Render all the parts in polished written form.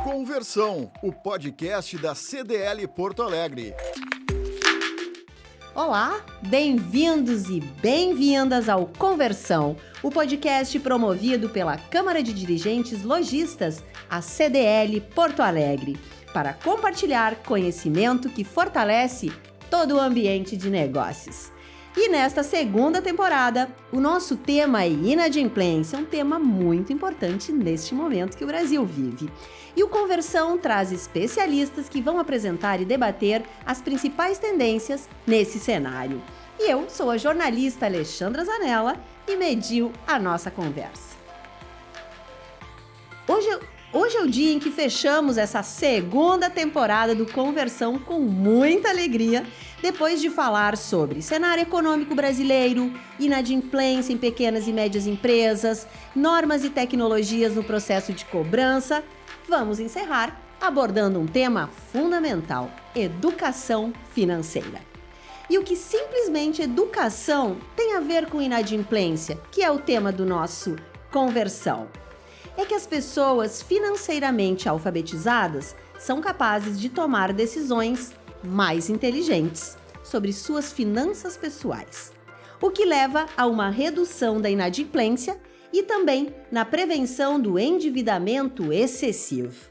Conversão, o podcast da CDL Porto Alegre. Olá, bem-vindos e bem-vindas ao Conversão, o podcast promovido pela Câmara de Dirigentes Lojistas, a CDL Porto Alegre, para compartilhar conhecimento que fortalece todo o ambiente de negócios. E nesta segunda temporada, o nosso tema é inadimplência, um tema muito importante neste momento que o Brasil vive. E o Conversão traz especialistas que vão apresentar e debater as principais tendências nesse cenário. E eu sou a jornalista Alexandra Zanella e mediu a nossa conversa. Hoje é o dia em que fechamos essa segunda temporada do Conversão com muita alegria, depois de falar sobre cenário econômico brasileiro, inadimplência em pequenas e médias empresas, normas e tecnologias no processo de cobrança. Vamos encerrar abordando um tema fundamental: educação financeira. E o que simplesmente educação tem a ver com inadimplência, que é o tema do nosso Conversão? É que as pessoas financeiramente alfabetizadas são capazes de tomar decisões mais inteligentes sobre suas finanças pessoais, o que leva a uma redução da inadimplência e também na prevenção do endividamento excessivo.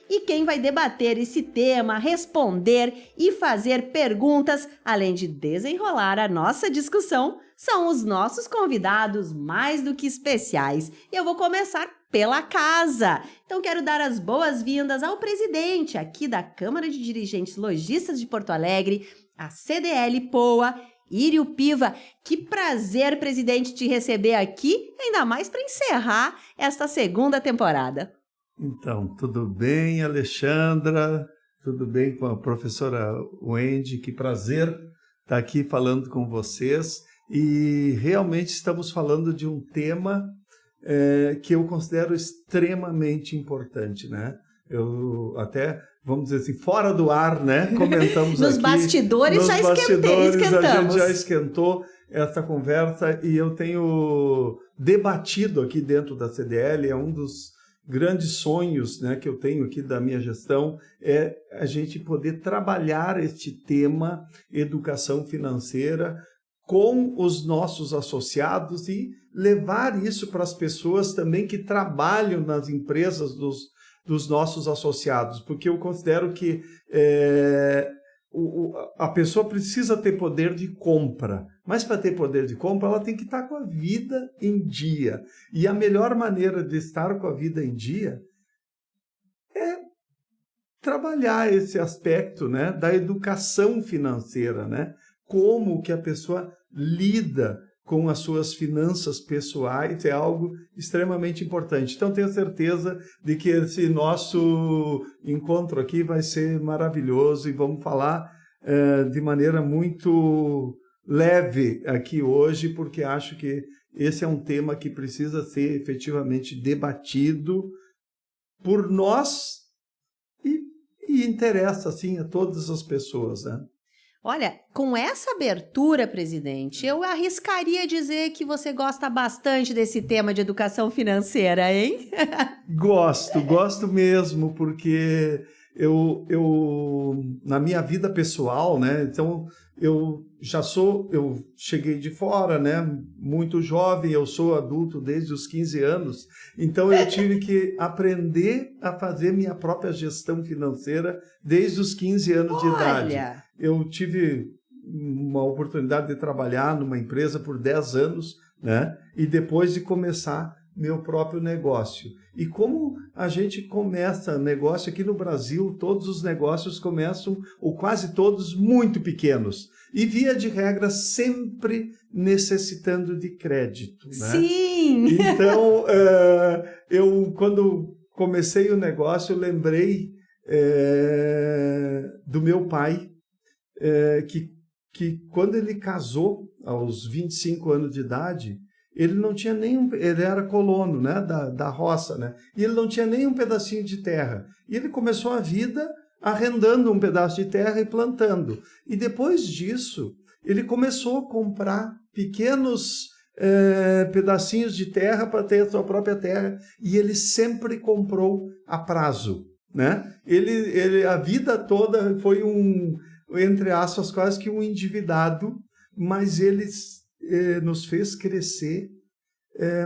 E quem vai debater esse tema, responder e fazer perguntas, além de desenrolar a nossa discussão, são os nossos convidados mais do que especiais. Eu vou começar pela casa. Então quero dar as boas-vindas ao presidente aqui da Câmara de Dirigentes Lojistas de Porto Alegre, a CDL Poa, Írio Piva. Que prazer, presidente, te receber aqui, ainda mais para encerrar esta segunda temporada. Então, tudo bem, Alexandra? Tudo bem com a professora Wendy? Que prazer estar aqui falando com vocês. E realmente estamos falando de um tema que eu considero extremamente importante, né? Eu até, vamos dizer assim, fora do ar, né? Comentamos nos aqui. Bastidores nos já bastidores esquentamos. A gente já esquentou essa conversa e eu tenho debatido aqui dentro da CDL, é um dos grandes sonhos, né, que eu tenho aqui da minha gestão, é a gente poder trabalhar este tema, educação financeira, com os nossos associados e levar isso para as pessoas também que trabalham nas empresas dos nossos associados, porque eu considero que a pessoa precisa ter poder de compra, mas para ter poder de compra ela tem que estar com a vida em dia. E a melhor maneira de estar com a vida em dia é trabalhar esse aspecto, né, da educação financeira, né? Como que a pessoa lida com as suas finanças pessoais é algo extremamente importante. Então, tenho certeza de que esse nosso encontro aqui vai ser maravilhoso e vamos falar de maneira muito leve aqui hoje, porque acho que esse é um tema que precisa ser efetivamente debatido por nós e interessa, assim, a todas as pessoas, né? Olha, com essa abertura, presidente, eu arriscaria dizer que você gosta bastante desse tema de educação financeira, hein? Gosto mesmo, porque eu na minha vida pessoal, né? Então, eu cheguei de fora, né? Muito jovem, eu sou adulto desde os 15 anos, então eu tive que aprender a fazer minha própria gestão financeira desde os 15 anos de idade. Eu tive uma oportunidade de trabalhar numa empresa por 10 anos, né? E depois de começar meu próprio negócio. E como a gente começa negócio aqui no Brasil, todos os negócios começam, ou quase todos, muito pequenos. E, via de regra, sempre necessitando de crédito, né? Sim! Então, eu, quando comecei o negócio, eu lembrei do meu pai, que quando ele casou, aos 25 anos de idade, ele não tinha ele era colono, né, da roça, né, e ele não tinha nem um pedacinho de terra. E ele começou a vida arrendando um pedaço de terra e plantando. E depois disso, ele começou a comprar pequenos pedacinhos de terra para ter a sua própria terra, e ele sempre comprou a prazo. né? Ele a vida toda foi entre aspas, quase que um endividado, mas ele nos fez crescer,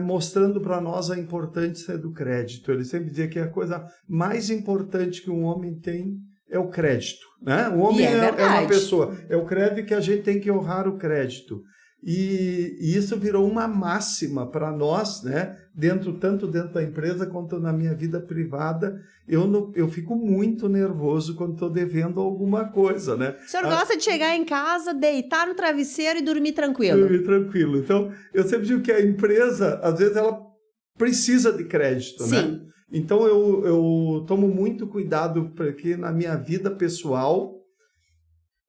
mostrando para nós a importância do crédito. Ele sempre dizia que a coisa mais importante que um homem tem é o crédito, né? O homem é uma pessoa, é o crédito que a gente tem que honrar o crédito. E isso virou uma máxima para nós, né? Tanto dentro da empresa quanto na minha vida privada. Eu fico muito nervoso quando estou devendo alguma coisa, né? O senhor gosta de chegar em casa, deitar no travesseiro e dormir tranquilo? Dormir tranquilo. Então, eu sempre digo que a empresa, às vezes, ela precisa de crédito, Sim. né? Então, eu tomo muito cuidado para que na minha vida pessoal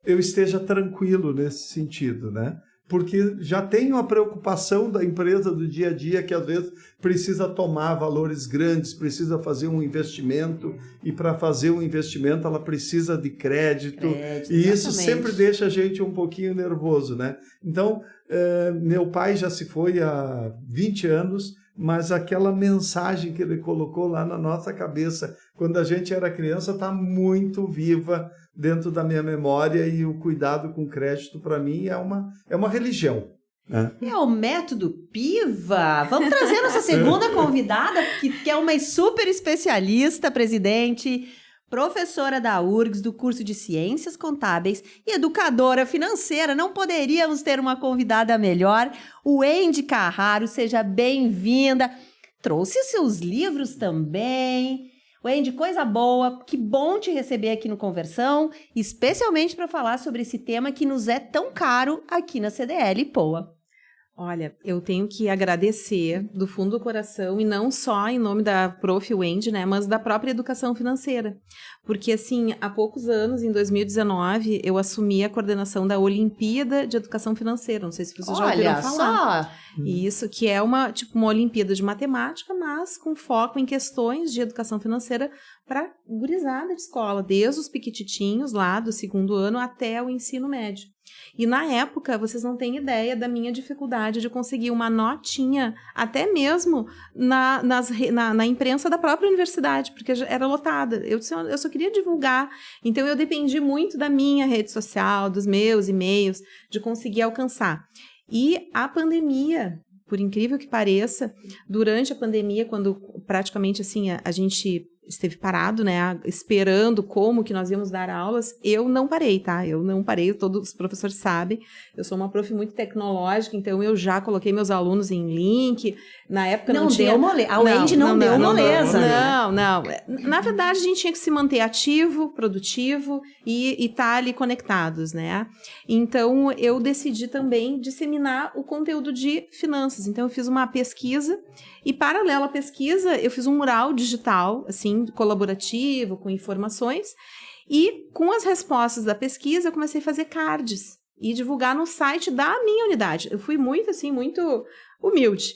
eu esteja tranquilo nesse sentido, né? Porque já tenho a preocupação da empresa do dia a dia, que às vezes precisa tomar valores grandes, precisa fazer um investimento, e para fazer um investimento ela precisa de crédito, e isso sempre deixa a gente um pouquinho nervoso, né? Então, meu pai já se foi há 20 anos, mas aquela mensagem que ele colocou lá na nossa cabeça, quando a gente era criança, está muito viva dentro da minha memória, e o cuidado com crédito, para mim, é uma religião. Né? É o método PIVA. Vamos trazer nossa segunda convidada, que é uma super especialista, presidente, professora da URGS, do curso de Ciências Contábeis e educadora financeira. Não poderíamos ter uma convidada melhor. O Wendy Carraro, seja bem-vinda. Trouxe seus livros também. Wendy, coisa boa, que bom te receber aqui no Conversão, especialmente para falar sobre esse tema que nos é tão caro aqui na CDL Poa. Olha, eu tenho que agradecer do fundo do coração, e não só em nome da Prof. Wendy, né, mas da própria educação financeira. Porque, assim, há poucos anos, em 2019, eu assumi a coordenação da Olimpíada de Educação Financeira. Não sei se vocês já ouviram falar. Olha só! Isso, que é uma Olimpíada de matemática, mas com foco em questões de educação financeira para gurizada de escola, desde os piquititinhos lá do 2º ano até o ensino médio. E na época, vocês não têm ideia da minha dificuldade de conseguir uma notinha, até mesmo na imprensa da própria universidade, porque era lotada. Eu só queria divulgar, então eu dependi muito da minha rede social, dos meus e-mails, de conseguir alcançar. E a pandemia, por incrível que pareça, durante a pandemia, quando praticamente assim a gente esteve parado, né, esperando como que nós íamos dar aulas, eu não parei, tá? Eu não parei, todos os professores sabem, eu sou uma prof muito tecnológica, então eu já coloquei meus alunos em link, na época não tinha... A Wendy não deu moleza. Não. Na verdade, a gente tinha que se manter ativo, produtivo e estar ali conectados, né? Então, eu decidi também disseminar o conteúdo de finanças. Então, eu fiz uma pesquisa e, paralelo à pesquisa, eu fiz um mural digital, assim, colaborativo, com informações, e com as respostas da pesquisa, eu comecei a fazer cards e divulgar no site da minha unidade. Eu fui muito humilde.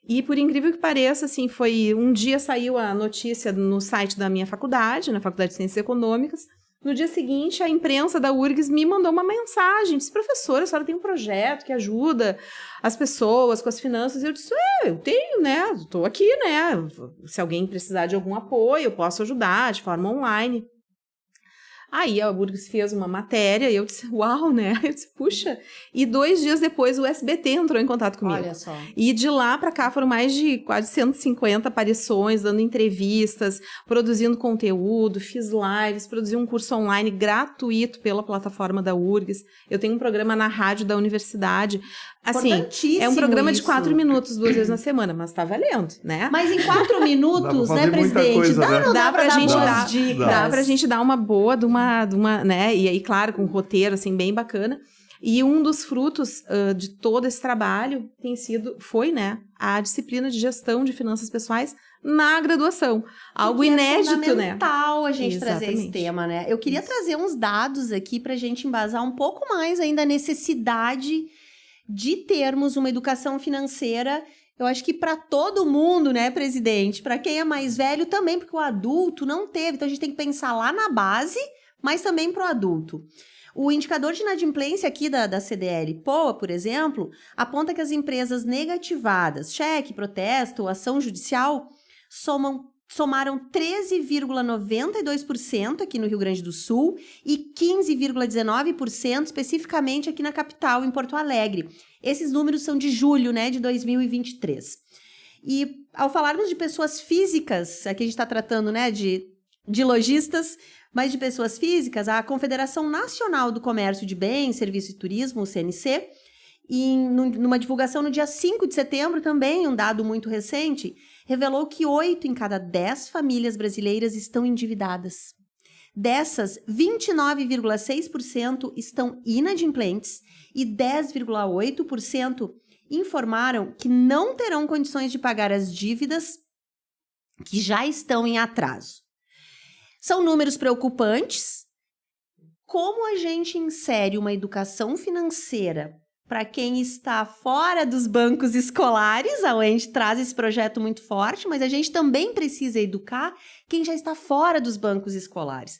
E, por incrível que pareça, assim, um dia saiu a notícia no site da minha faculdade, na Faculdade de Ciências Econômicas. No dia seguinte, a imprensa da URGS me mandou uma mensagem, disse: professora, a senhora tem um projeto que ajuda as pessoas com as finanças. E eu disse: eu tenho, né? Estou aqui, né? Se alguém precisar de algum apoio, eu posso ajudar de forma online. Aí a URGS fez uma matéria e eu disse: uau, né? Eu disse: puxa. E 2 dias depois o SBT entrou em contato comigo. Olha só. E de lá para cá foram mais de quase 150 aparições, dando entrevistas, produzindo conteúdo, fiz lives, produzi um curso online gratuito pela plataforma da URGS. Eu tenho um programa na rádio da universidade. Assim, é um programa de 4 minutos, 2 vezes na semana, mas tá valendo, né? Mas em 4 minutos, né, presidente? Coisa, né? Dá pra gente dar dicas. Dá pra gente dar uma boa de uma, né? E aí, claro, com um roteiro, assim, bem bacana. E um dos frutos de todo esse trabalho foi, né, a disciplina de gestão de finanças pessoais na graduação. Algo inédito, né? É fundamental a gente Exatamente. trazer esse tema, né? Eu queria trazer uns dados aqui pra gente embasar um pouco mais ainda a necessidade de termos uma educação financeira. Eu acho que para todo mundo, né, presidente? Para quem é mais velho também, porque o adulto não teve. Então, a gente tem que pensar lá na base, mas também para o adulto. O indicador de inadimplência aqui da CDL Poa, por exemplo, aponta que as empresas negativadas, cheque, protesto, ação judicial, somam somaram 13,92% aqui no Rio Grande do Sul e 15,19% especificamente aqui na capital, em Porto Alegre. Esses números são de julho, né, de 2023. E ao falarmos de pessoas físicas, aqui a gente está tratando, né, de lojistas, mas de pessoas físicas, a Confederação Nacional do Comércio de Bens, Serviços e Turismo, o CNC, numa divulgação no dia 5 de setembro também, um dado muito recente, revelou que 8 em cada 10 famílias brasileiras estão endividadas. Dessas, 29,6% estão inadimplentes e 10,8% informaram que não terão condições de pagar as dívidas que já estão em atraso. São números preocupantes. Como a gente insere uma educação financeira para quem está fora dos bancos escolares, a gente traz esse projeto muito forte, mas a gente também precisa educar quem já está fora dos bancos escolares.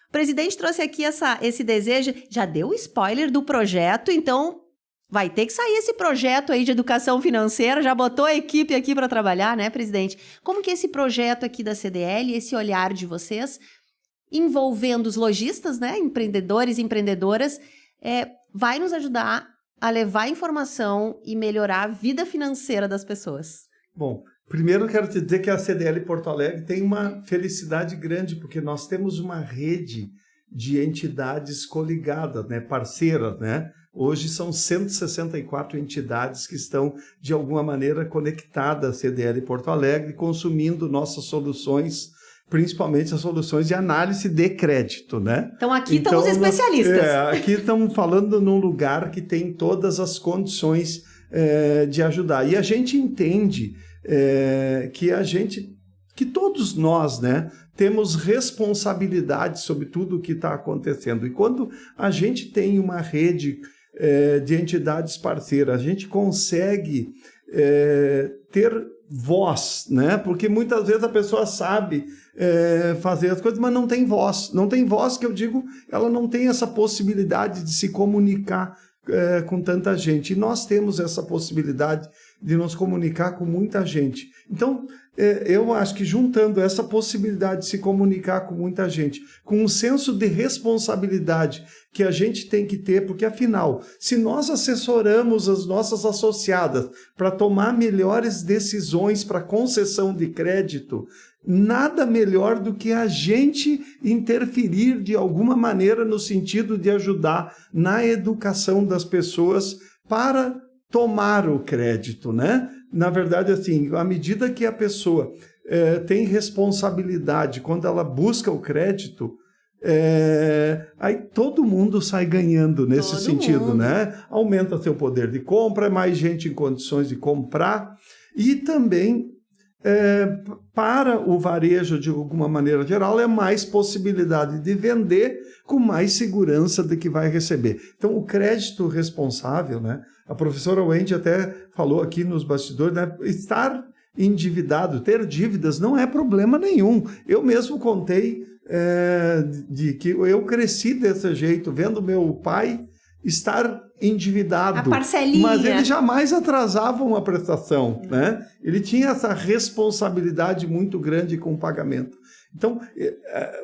O presidente trouxe aqui esse desejo, já deu o spoiler do projeto, então vai ter que sair esse projeto aí de educação financeira, já botou a equipe aqui para trabalhar, né, presidente? Como que esse projeto aqui da CDL, esse olhar de vocês, envolvendo os lojistas, né, empreendedores e empreendedoras, vai nos ajudar a levar informação e melhorar a vida financeira das pessoas? Bom, primeiro quero te dizer que a CDL Porto Alegre tem uma felicidade grande, porque nós temos uma rede de entidades coligadas, né, parceiras, né? Hoje são 164 entidades que estão, de alguma maneira, conectadas à CDL Porto Alegre, consumindo nossas soluções, principalmente as soluções de análise de crédito, né? Então, aqui estão os especialistas. Aqui estamos falando num lugar que tem todas as condições de ajudar. E a gente entende que todos nós, né, temos responsabilidade sobre tudo o que está acontecendo. E quando a gente tem uma rede de entidades parceiras, a gente consegue ter voz, né? Porque muitas vezes a pessoa sabe fazer as coisas, mas não tem voz. Não tem voz, que eu digo, ela não tem essa possibilidade de se comunicar com tanta gente. E nós temos essa possibilidade de nos comunicar com muita gente. Então, eu acho que juntando essa possibilidade de se comunicar com muita gente, com um senso de responsabilidade que a gente tem que ter, porque afinal, se nós assessoramos as nossas associadas para tomar melhores decisões para concessão de crédito, nada melhor do que a gente interferir de alguma maneira no sentido de ajudar na educação das pessoas para tomar o crédito, né? Na verdade, assim, à medida que a pessoa tem responsabilidade quando ela busca o crédito, aí todo mundo sai ganhando nesse sentido, né? Aumenta seu poder de compra, mais gente em condições de comprar e também para o varejo, de alguma maneira geral, é mais possibilidade de vender com mais segurança de que vai receber. Então, o crédito responsável, né? A professora Wendy até falou aqui nos bastidores, né? Estar endividado, ter dívidas não é problema nenhum. Eu mesmo contei de que eu cresci desse jeito, vendo meu pai estar endividado. A parcelinha. Mas ele jamais atrasava uma prestação, né? Ele tinha essa responsabilidade muito grande com o pagamento. Então,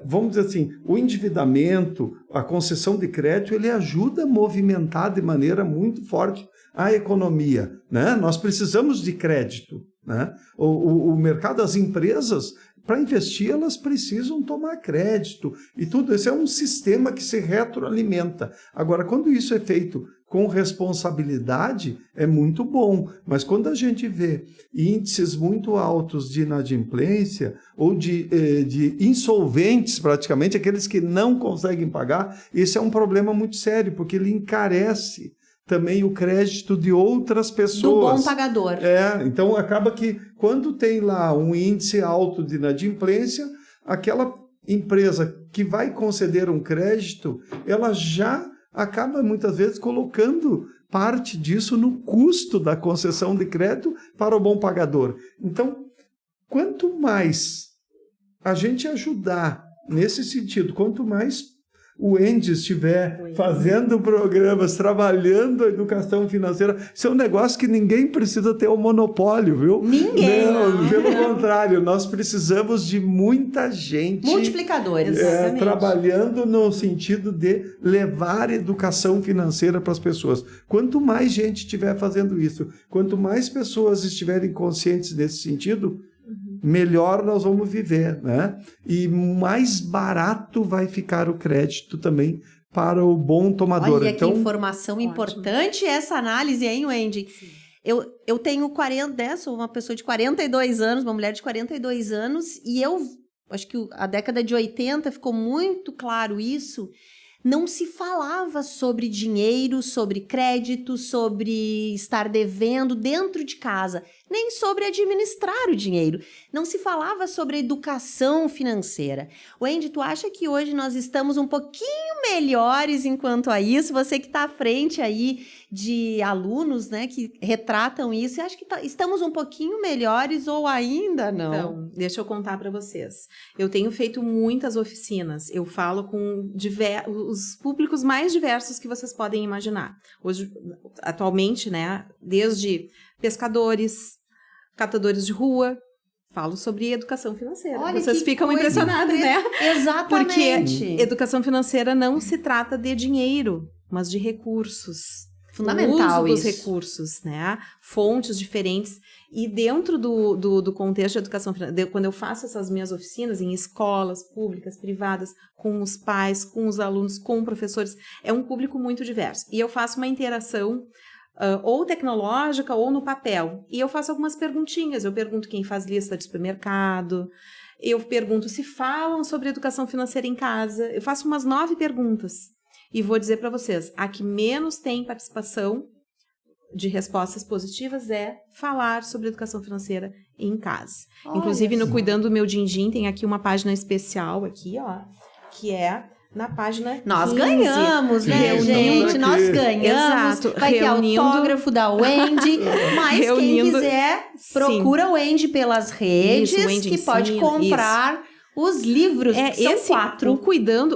vamos dizer assim, o endividamento, a concessão de crédito, ele ajuda a movimentar de maneira muito forte a economia, né? Nós precisamos de crédito, né? O mercado, as empresas, para investir, elas precisam tomar crédito e tudo. Esse é um sistema que se retroalimenta. Agora, quando isso é feito com responsabilidade, é muito bom. Mas quando a gente vê índices muito altos de inadimplência ou de insolventes, praticamente, aqueles que não conseguem pagar, esse é um problema muito sério, porque ele encarece também o crédito de outras pessoas. Do bom pagador. Então acaba que quando tem lá um índice alto de inadimplência, aquela empresa que vai conceder um crédito, ela já acaba muitas vezes colocando parte disso no custo da concessão de crédito para o bom pagador. Então, quanto mais a gente ajudar nesse sentido, quanto mais o Andy estiver fazendo programas, trabalhando a educação financeira, isso é um negócio que ninguém precisa ter um monopólio, viu? Ninguém. Não, pelo contrário, nós precisamos de muita gente Multiplicadores. trabalhando no sentido de levar educação financeira para as pessoas. Quanto mais gente estiver fazendo isso, quanto mais pessoas estiverem conscientes nesse sentido, melhor nós vamos viver, né? E mais barato vai ficar o crédito também para o bom tomador. Olha Então, que informação importante essa análise, hein, Wendy? Eu tenho 40, sou uma pessoa de 42 anos, uma mulher de 42 anos, e eu acho que a década de 80 ficou muito claro isso. Não se falava sobre dinheiro, sobre crédito, sobre estar devendo dentro de casa, nem sobre administrar o dinheiro. Não se falava sobre educação financeira. Wendy, tu acha que hoje nós estamos um pouquinho melhores enquanto a isso? Você que está à frente aí de alunos, né, que retratam isso, você acha que estamos um pouquinho melhores ou ainda não? Então, deixa eu contar para vocês. Eu tenho feito muitas oficinas. Eu falo com os públicos mais diversos que vocês podem imaginar. Hoje, atualmente, né, desde pescadores, catadores de rua, falo sobre educação financeira. Olha, vocês ficam impressionados, né? Exatamente. Porque educação financeira não se trata de dinheiro, mas de recursos. Fundamental o uso dos isso. recursos, né? Fontes diferentes. E dentro do contexto de educação financeira, quando eu faço essas minhas oficinas em escolas públicas, privadas, com os pais, com os alunos, com professores, é um público muito diverso. E eu faço uma interação ou tecnológica ou no papel. E eu faço algumas perguntinhas. Eu pergunto quem faz lista de supermercado. Eu pergunto se falam sobre educação financeira em casa. Eu faço umas 9 perguntas. E vou dizer para vocês, a que menos tem participação de respostas positivas é falar sobre educação financeira em casa. Olha Inclusive, no só. Cuidando do Meu Din-Din, tem aqui uma página especial, aqui, ó, que é na página Nós 15. ganhamos, né, Reunindo gente? aqui. Nós ganhamos. Exato. Vai Reunindo- ter autógrafo da Wendy. Mas quem Reunindo- quiser, procura o Wendy pelas redes, Isso, Wendy que pode ensina, comprar os livros, que são 4.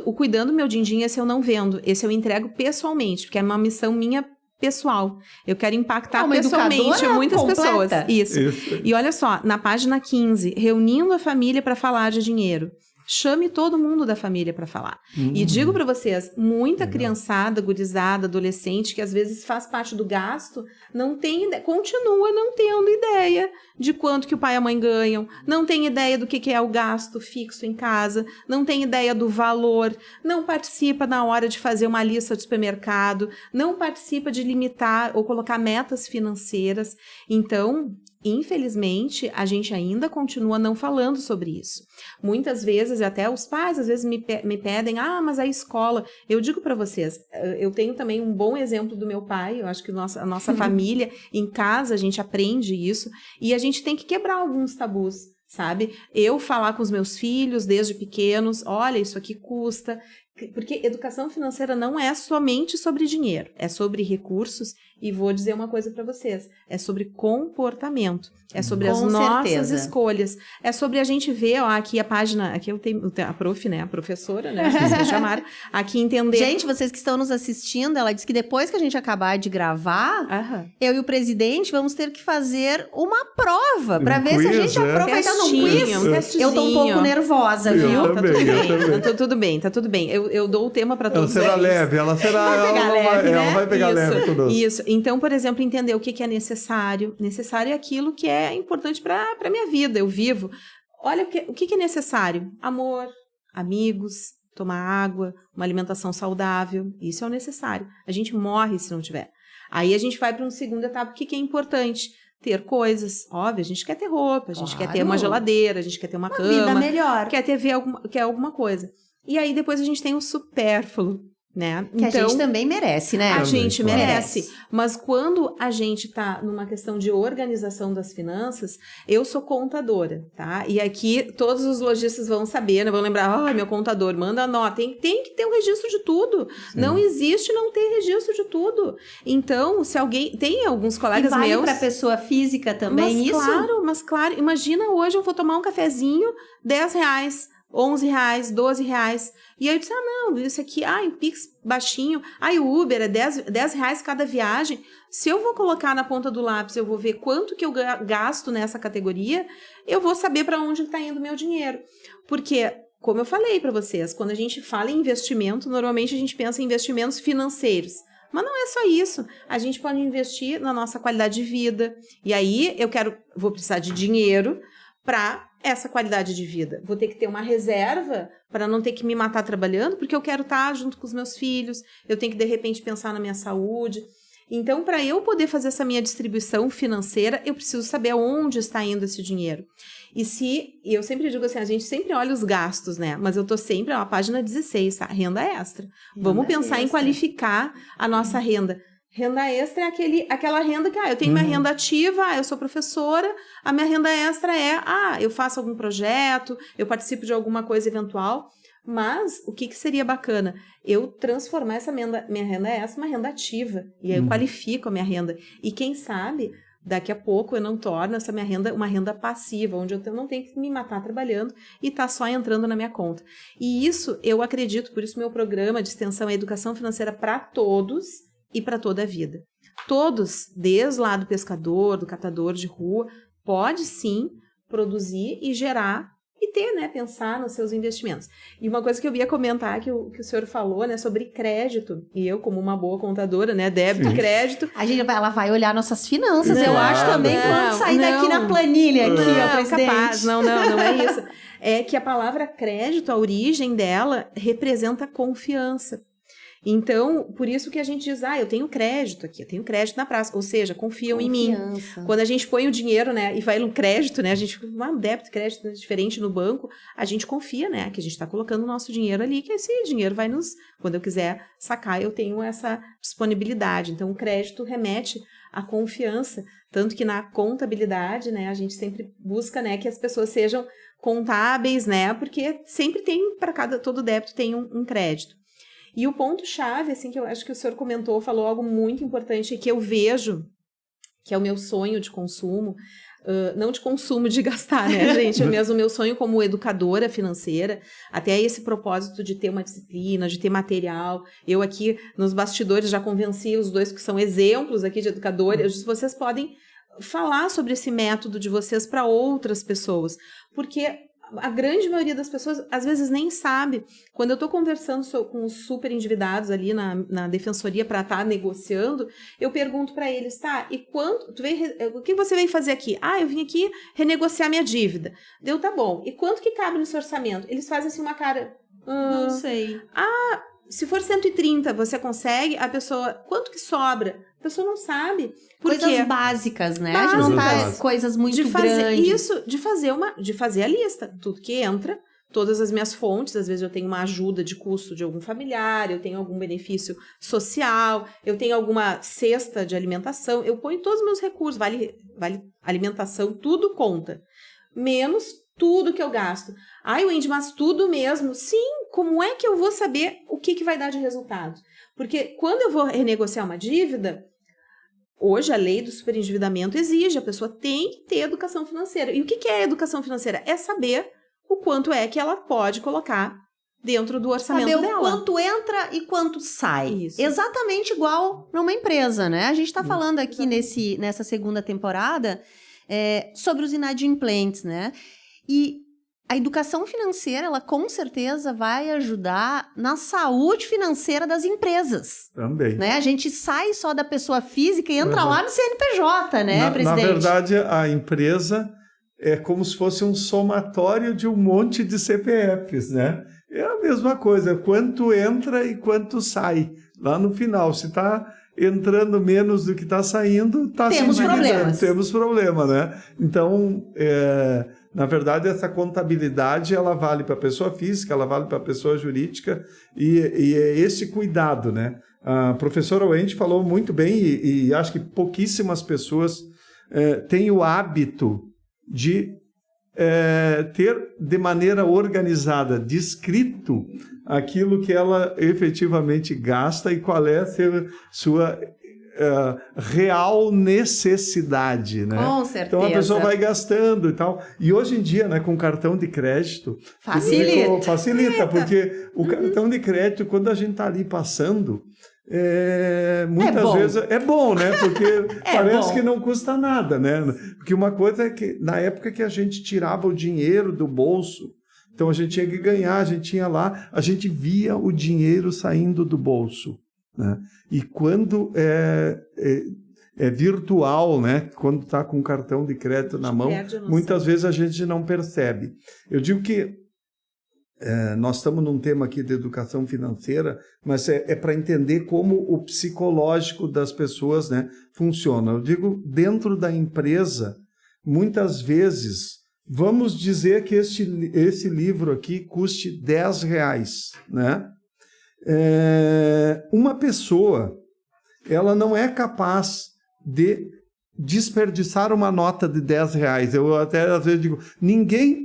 O Cuidando Meu Din-Din, esse eu não vendo. Esse eu entrego pessoalmente, porque é uma missão minha pessoal. Eu quero impactar Uma pessoalmente educadora muitas completa. pessoas. Isso. Isso. E olha só, na página 15, reunindo a família para falar de dinheiro. Chame todo mundo da família para falar. E digo para vocês, muita criançada, gurizada, adolescente, que às vezes faz parte do gasto, não tem continua não tendo ideia de quanto que o pai e a mãe ganham, não tem ideia do que é o gasto fixo em casa, não tem ideia do valor, não participa na hora de fazer uma lista de supermercado, não participa de limitar ou colocar metas financeiras. Então, infelizmente, a gente ainda continua não falando sobre isso. Muitas vezes, até os pais, às vezes me pedem, mas a escola... Eu digo para vocês, eu tenho também um bom exemplo do meu pai, eu acho que a nossa família, em casa, a gente aprende isso, e a gente tem que quebrar alguns tabus, sabe? Eu falar com os meus filhos, desde pequenos, olha, isso aqui custa... Porque educação financeira não é somente sobre dinheiro, é sobre recursos e vou dizer uma coisa para vocês, é sobre comportamento, é sobre as nossas escolhas, é sobre a gente ver, ó, aqui a página, aqui eu tenho a prof, né, a professora, né, vocês me chamaram, aqui entender... Gente, vocês que estão nos assistindo, ela disse que depois que a gente acabar de gravar, eu e o presidente vamos ter que fazer uma prova para ver se a gente aproveita no quiz. Eu tô um pouco nervosa, viu? Eu também. Tá tudo bem. Eu dou o tema para todos Ela será eles. leve, ela vai pegar leve conosco. Isso. Então, por exemplo, entender o que é necessário. Necessário é aquilo que é importante para a minha vida. Eu vivo. Olha, o que é necessário? Amor, amigos, tomar água, uma alimentação saudável. Isso é o necessário. A gente morre se não tiver. Aí a gente vai para uma segunda etapa. O que é importante? Ter coisas, óbvio, a gente quer ter roupa, a gente quer ter uma geladeira, a gente quer ter uma cama. Vida melhor. Quer alguma coisa. E aí depois a gente tem o supérfluo, né? Que então, a gente também merece, né? A gente merece. Mas quando a gente tá numa questão de organização das finanças, eu sou contadora, tá? E aqui todos os lojistas vão saber, né? Vão lembrar, meu contador, manda a nota. Tem que ter um registro de tudo. Sim. Não existe não ter registro de tudo. Então, se alguém... Tem alguns colegas meus... E vale pra pessoa física também isso? Mas claro. Imagina hoje eu vou tomar um cafezinho, R$10. R$11, R$12. E aí eu disse, não, isso aqui, em Pix baixinho, o Uber é R$10 cada viagem. Se eu vou colocar na ponta do lápis, eu vou ver quanto que eu gasto nessa categoria, eu vou saber para onde está indo o meu dinheiro. Porque, como eu falei para vocês, quando a gente fala em investimento, normalmente a gente pensa em investimentos financeiros. Mas não é só isso. A gente pode investir na nossa qualidade de vida. E aí vou precisar de dinheiro para essa qualidade de vida. Vou ter que ter uma reserva para não ter que me matar trabalhando, porque eu quero estar junto com os meus filhos, eu tenho que, de repente, pensar na minha saúde. Então, para eu poder fazer essa minha distribuição financeira, eu preciso saber aonde está indo esse dinheiro. E eu sempre digo assim, a gente sempre olha os gastos, né? Mas eu tô sempre, página 16, tá? Renda extra. Vamos pensar em qualificar a nossa renda. Renda extra é aquela renda que, eu tenho minha renda ativa, eu sou professora, a minha renda extra é, eu faço algum projeto, eu participo de alguma coisa eventual, mas o que seria bacana? Eu transformar essa minha renda extra numa renda ativa, e aí eu qualifico a minha renda. E quem sabe, daqui a pouco eu não torno essa minha renda uma renda passiva, onde eu não tenho que me matar trabalhando e tá só entrando na minha conta. E isso, eu acredito, por isso meu programa de extensão é Educação Financeira para Todos, e para toda a vida. Todos, desde lá do pescador, do catador de rua, pode sim produzir e gerar e ter, né, pensar nos seus investimentos. E uma coisa que eu ia comentar, que o senhor falou, né, sobre crédito, e eu como uma boa contadora, né, débito e crédito. Ela vai olhar nossas finanças, eu acho também, quando sair daqui na planilha aqui, presidente. Capaz, não é isso. É que a palavra crédito, a origem dela, representa confiança. Então, por isso que a gente diz, eu tenho crédito aqui, eu tenho crédito na praça, ou seja, confiam em mim. Quando a gente põe o dinheiro, né, e vai no crédito, né, a gente, um débito, crédito diferente no banco, a gente confia, né, que a gente está colocando o nosso dinheiro ali, que esse dinheiro vai quando eu quiser sacar, eu tenho essa disponibilidade. Então, o crédito remete à confiança, tanto que na contabilidade, né, a gente sempre busca, né, que as pessoas sejam contábeis, né, porque sempre tem, todo débito tem um crédito. E o ponto-chave, assim, que eu acho que o senhor falou algo muito importante, que eu vejo, que é o meu sonho de consumo, não de consumo de gastar, né, gente? É mesmo o meu sonho como educadora financeira, até esse propósito de ter uma disciplina, de ter material. Eu aqui, nos bastidores, já convenci os dois que são exemplos aqui de educadores. Vocês podem falar sobre esse método de vocês para outras pessoas, porque a grande maioria das pessoas, às vezes, nem sabe. Quando eu estou conversando com os super endividados ali na defensoria para estar negociando, eu pergunto para eles, e quanto, o que você veio fazer aqui? Eu vim aqui renegociar minha dívida. Tá bom. E quanto que cabe no seu orçamento? Eles fazem assim uma cara... Não sei. Se for 130, você consegue? A pessoa, quanto que sobra? A pessoa não sabe. Coisas básicas, né? A gente não faz coisas muito grandes. Isso, de fazer a lista. Tudo que entra, todas as minhas fontes. Às vezes eu tenho uma ajuda de custo de algum familiar, eu tenho algum benefício social, eu tenho alguma cesta de alimentação. Eu ponho todos os meus recursos, vale alimentação, tudo conta. Menos tudo que eu gasto. Wendy, mas tudo mesmo? Sim, como é que eu vou saber o que vai dar de resultado? Porque quando eu vou renegociar uma dívida, hoje a lei do superendividamento exige, a pessoa tem que ter educação financeira. E o que é educação financeira? É saber o quanto é que ela pode colocar dentro do orçamento dela. Saber o quanto entra e quanto sai. Isso. Exatamente igual numa empresa, né? A gente está falando aqui nessa segunda temporada sobre os inadimplentes, né? E a educação financeira, ela com certeza vai ajudar na saúde financeira das empresas. Também. Né? A gente sai só da pessoa física e entra lá no CNPJ, né, presidente? Na verdade, a empresa é como se fosse um somatório de um monte de CPFs, né? É a mesma coisa, quanto entra e quanto sai. Lá no final, se está entrando menos do que está saindo, está se endividando. Temos problema, né? Então, na verdade, essa contabilidade, ela vale para a pessoa física, ela vale para a pessoa jurídica, e é esse cuidado, né? A professora Wendy falou muito bem, e acho que pouquíssimas pessoas têm o hábito de ter de maneira organizada, descrito aquilo que ela efetivamente gasta e qual é a sua real necessidade, né? Com certeza. Então a pessoa vai gastando e tal. E hoje em dia, né, com cartão de crédito... Facilita, porque o cartão de crédito, quando a gente está ali passando... muitas vezes é bom, né? Porque parece que não custa nada, né? Porque uma coisa é que na época que a gente tirava o dinheiro do bolso, então a gente tinha que ganhar, a gente tinha lá, a gente via o dinheiro saindo do bolso, né? E quando é virtual, né? Quando está com o cartão de crédito na mão, muitas vezes a gente não percebe. Eu digo que nós estamos num tema aqui de educação financeira, mas é para entender como o psicológico das pessoas, né, funciona. Eu digo, dentro da empresa, muitas vezes, vamos dizer que esse livro aqui custe R$10, né? Uma pessoa, ela não é capaz de desperdiçar uma nota de R$10. Eu até às vezes digo,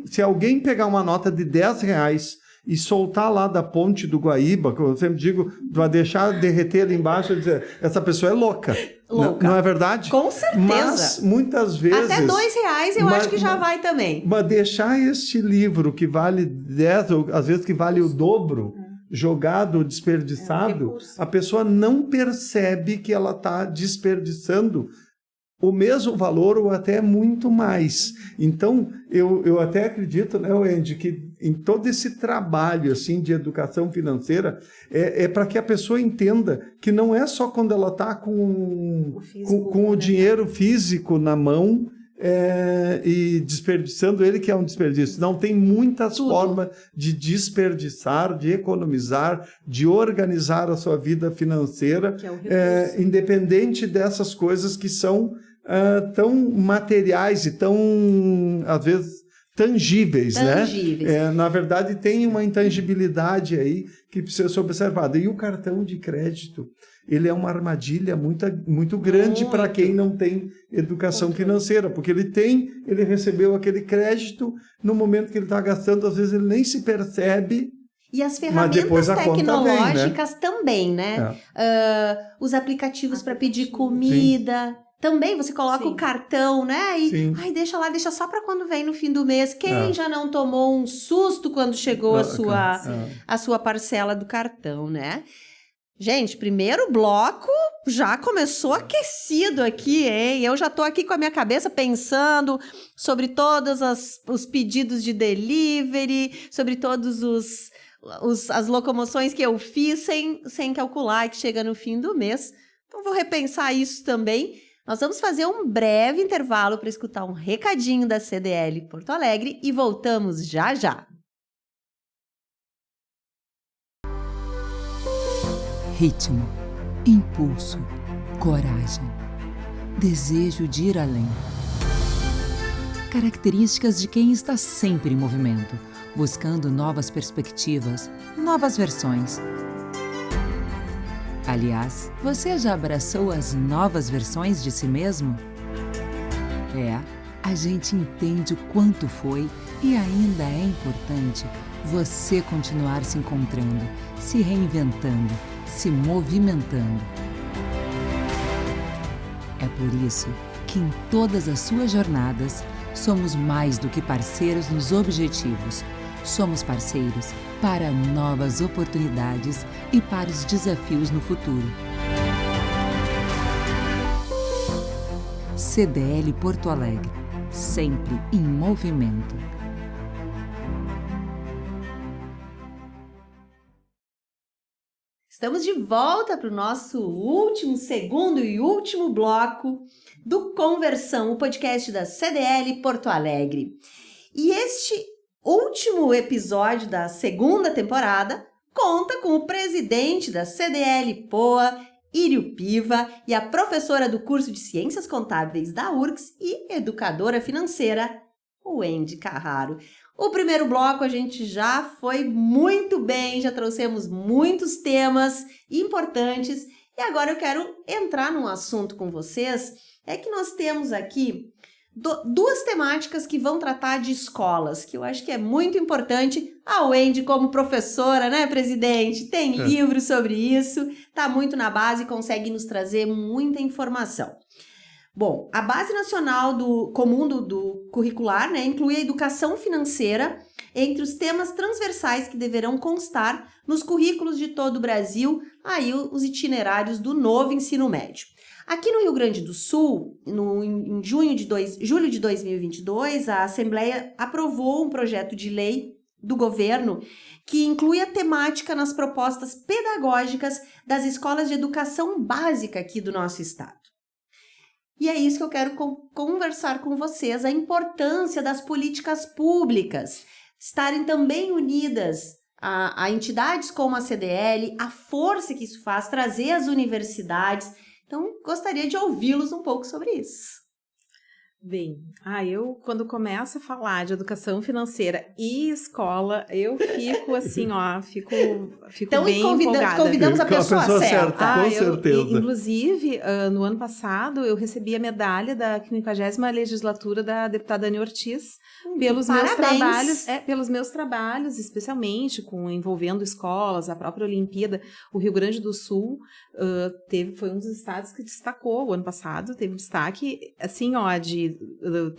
se alguém pegar uma nota de R$10 e soltar lá da ponte do Guaíba, que eu sempre digo, vai deixar derreter ali embaixo, e dizer, essa pessoa é louca. Não é verdade? Com certeza. Mas muitas vezes... Até R$2 eu acho que já vai também. Mas deixar este livro que vale 10, ou às vezes que vale o dobro, jogado, desperdiçado, a pessoa não percebe que ela está desperdiçando o mesmo valor ou até muito mais. Então, eu até acredito, né, Wendy, que em todo esse trabalho assim, de educação financeira, é para que a pessoa entenda que não é só quando ela está com o dinheiro físico na mão e desperdiçando ele que é um desperdício. Não, tem muitas formas de desperdiçar, de economizar, de organizar a sua vida financeira, independente dessas coisas que são tão materiais e tão, às vezes, tangíveis, né? Na verdade, tem uma intangibilidade aí que precisa ser observada. E o cartão de crédito, ele é uma armadilha muito grande para quem não tem educação financeira, porque ele recebeu aquele crédito, no momento que ele está gastando, às vezes ele nem se percebe. E as ferramentas tecnológicas também, né? Os aplicativos para pedir comida... Também você coloca o cartão, né? E deixa só para quando vem no fim do mês. Quem já não tomou um susto quando chegou a sua parcela do cartão, né? Gente, primeiro bloco já começou aquecido aqui, hein? Eu já tô aqui com a minha cabeça pensando sobre todos os pedidos de delivery, sobre todos as locomoções que eu fiz sem calcular e que chega no fim do mês. Então vou repensar isso também. Nós vamos fazer um breve intervalo para escutar um recadinho da CDL Porto Alegre e voltamos já já. Ritmo, impulso, coragem, desejo de ir além. Características de quem está sempre em movimento, buscando novas perspectivas, novas versões. Aliás, você já abraçou as novas versões de si mesmo? A gente entende o quanto foi e ainda é importante você continuar se encontrando, se reinventando, se movimentando. É por isso que em todas as suas jornadas, somos mais do que parceiros nos objetivos. Somos parceiros para novas oportunidades e para os desafios no futuro. CDL Porto Alegre, sempre em movimento. Estamos de volta para o nosso segundo e último bloco do Conversão, o podcast da CDL Porto Alegre. E este último episódio da segunda temporada conta com o presidente da CDL Poa, Írio Piva, e a professora do curso de Ciências Contábeis da URGS e educadora financeira, Wendy Carraro. O primeiro bloco a gente já foi muito bem, já trouxemos muitos temas importantes e agora eu quero entrar num assunto com vocês, é que nós temos aqui duas temáticas que vão tratar de escolas, que eu acho que é muito importante. A Wendy, como professora, né, presidente, tem livros sobre isso, tá muito na base e consegue nos trazer muita informação. Bom, a Base Nacional Comum do Curricular, né, inclui a educação financeira entre os temas transversais que deverão constar nos currículos de todo o Brasil, aí os itinerários do novo ensino médio. Aqui no Rio Grande do Sul, em julho de 2022, a Assembleia aprovou um projeto de lei do governo que inclui a temática nas propostas pedagógicas das escolas de educação básica aqui do nosso estado. E é isso que eu quero conversar com vocês, a importância das políticas públicas estarem também unidas a entidades como a CDL, a força que isso faz, trazer as universidades. Então, gostaria de ouvi-los um pouco sobre isso. Bem, eu quando começo a falar de educação financeira e escola, eu fico assim, fico então, bem empolgada. Convidamos a pessoa certa. Com certeza. Inclusive, no ano passado, eu recebi a medalha da 50ª legislatura da deputada Ani Ortiz, pelos meus trabalhos, especialmente envolvendo escolas, a própria Olimpíada. O Rio Grande do Sul foi um dos estados que destacou o ano passado, teve destaque, assim, de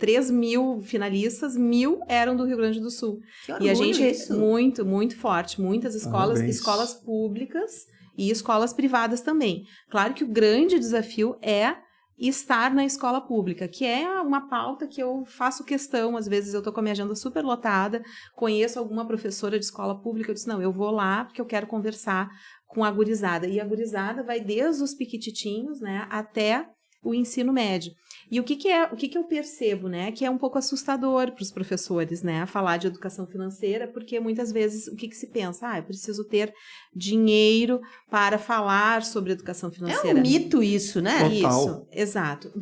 3.000 finalistas, 1.000 eram do Rio Grande do Sul. Que orgulho, e a gente isso. muito, muito forte, muitas escolas públicas e escolas privadas também. Claro que o grande desafio é estar na escola pública, que é uma pauta que eu faço questão, às vezes eu estou com a minha agenda super lotada, conheço alguma professora de escola pública, eu disse, não, eu vou lá porque eu quero conversar com a gurizada. E a gurizada vai desde os piquititinhos, né, até o ensino médio. E o que eu percebo, né, que é um pouco assustador para os professores, né, falar de educação financeira, porque muitas vezes o que se pensa? Eu preciso ter dinheiro para falar sobre educação financeira. É um mito isso, né? Total. Isso, exato.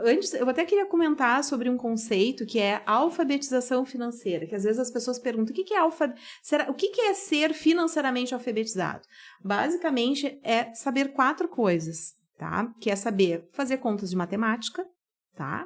Antes, eu até queria comentar sobre um conceito que é alfabetização financeira, que às vezes as pessoas perguntam, o que é ser financeiramente alfabetizado? Basicamente, é saber 4 coisas. Tá? Que é saber fazer contas de matemática, tá?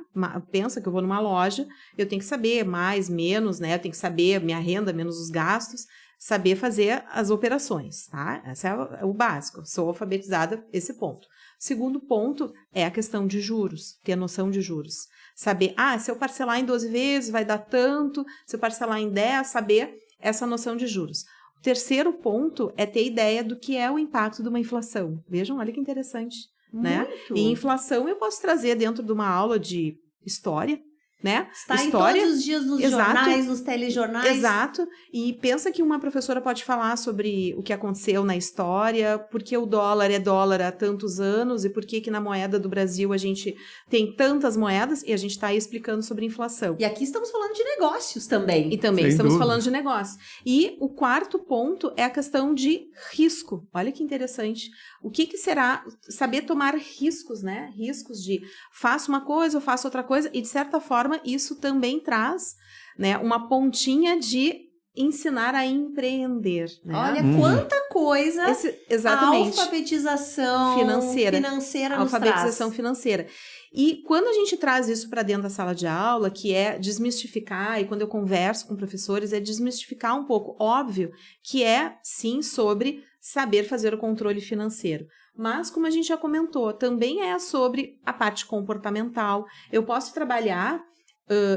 Pensa que eu vou numa loja, eu tenho que saber mais, menos, né? Eu tenho que saber minha renda menos os gastos, saber fazer as operações, tá? Esse é o básico, sou alfabetizada, esse ponto. Segundo ponto é a questão de juros, ter noção de juros. Saber, se eu parcelar em 12 vezes vai dar tanto, se eu parcelar em 10, saber essa noção de juros. O terceiro ponto é ter ideia do que é o impacto de uma inflação. Vejam, olha que interessante. Né? E inflação eu posso trazer dentro de uma aula de história, né? Está história, em todos os dias nos jornais, nos telejornais. Exato. E pensa que uma professora pode falar sobre o que aconteceu na história, porque o dólar é dólar há tantos anos e por que na moeda do Brasil a gente tem tantas moedas e a gente está aí explicando sobre inflação. E aqui estamos falando de negócios também. E também estamos falando de negócio. E o quarto ponto é a questão de risco. Olha que interessante. O que será saber tomar riscos, né? Riscos de faço uma coisa, eu faço outra coisa e de certa forma isso também traz, né, uma pontinha de ensinar a empreender. Né? Olha quanta coisa exatamente. A alfabetização financeira alfabetização financeira. E quando a gente traz isso para dentro da sala de aula, que é desmistificar, e quando eu converso com professores, é desmistificar um pouco. Óbvio que é, sim, sobre saber fazer o controle financeiro. Mas, como a gente já comentou, também é sobre a parte comportamental. Eu posso trabalhar